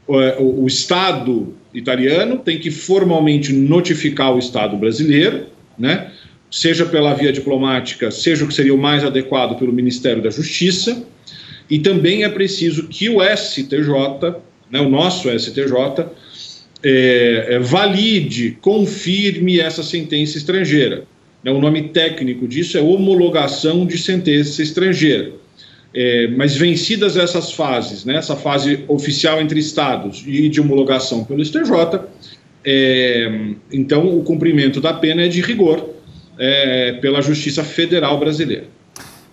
o Estado italiano tem que formalmente notificar o Estado brasileiro, né? Seja pela via diplomática, seja o que seria o mais adequado pelo Ministério da Justiça, e também é preciso que o STJ, né, o nosso STJ, valide, confirme essa sentença estrangeira. O nome técnico disso é homologação de sentença estrangeira. Mas vencidas essas fases, né, essa fase oficial entre Estados e de homologação pelo STJ, então o cumprimento da pena é de rigor pela Justiça Federal Brasileira.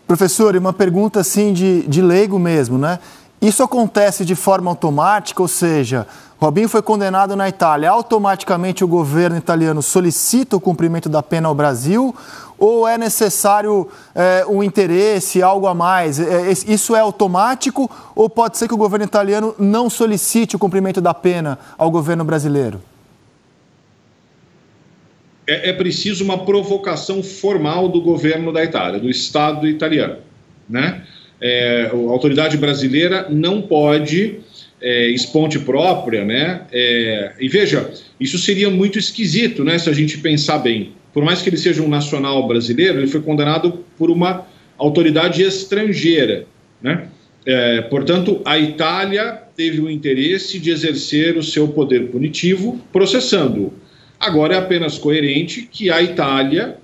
Professor, uma pergunta assim de leigo mesmo, né? Isso acontece de forma automática, ou seja, Robinho foi condenado na Itália, automaticamente o governo italiano solicita o cumprimento da pena ao Brasil, ou é necessário um interesse, algo a mais? Isso é automático ou pode ser que o governo italiano não solicite o cumprimento da pena ao governo brasileiro? É preciso uma provocação formal do governo da Itália, do Estado italiano, né? A autoridade brasileira não pode, esponte própria, né? E veja, isso seria muito esquisito, né, se a gente pensar bem. Por mais que ele seja um nacional brasileiro, ele foi condenado por uma autoridade estrangeira, né? Portanto, a Itália teve o interesse de exercer o seu poder punitivo processando-o. Agora é apenas coerente que a Itália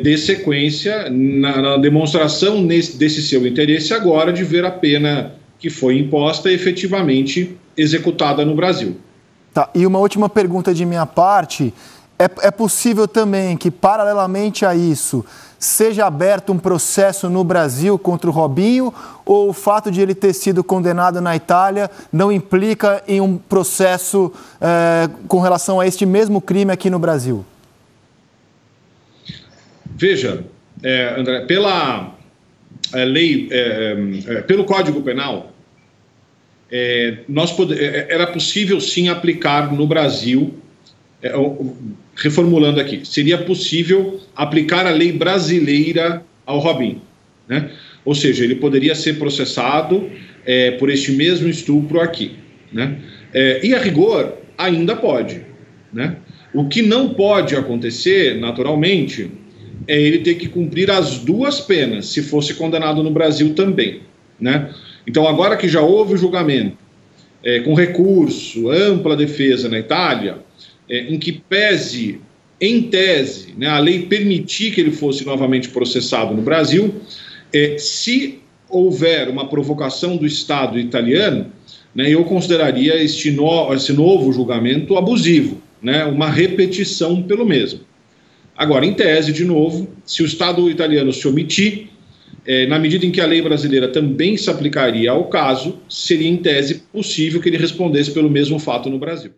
dê sequência na demonstração desse seu interesse agora de ver a pena que foi imposta efetivamente executada no Brasil. Tá, e uma última pergunta de minha parte. É possível também que, paralelamente a isso, seja aberto um processo no Brasil contra o Robinho, ou o fato de ele ter sido condenado na Itália não implica em um processo com relação a este mesmo crime aqui no Brasil? Veja, André, pela lei, pelo Código Penal, era possível sim aplicar no Brasil, reformulando aqui, seria possível aplicar a lei brasileira ao Robinho, né? Ou seja, ele poderia ser processado por este mesmo estupro aqui, né? E a rigor ainda pode, né? O que não pode acontecer, naturalmente, é ele ter que cumprir as duas penas, se fosse condenado no Brasil também, né? Então, agora que já houve o julgamento, com recurso, ampla defesa na Itália, em que pese, em tese, né, a lei permitir que ele fosse novamente processado no Brasil, se houver uma provocação do Estado italiano, né, eu consideraria esse novo julgamento abusivo, né, uma repetição pelo mesmo. Agora, em tese, de novo, se o Estado italiano se omitir, na medida em que a lei brasileira também se aplicaria ao caso, seria em tese possível que ele respondesse pelo mesmo fato no Brasil.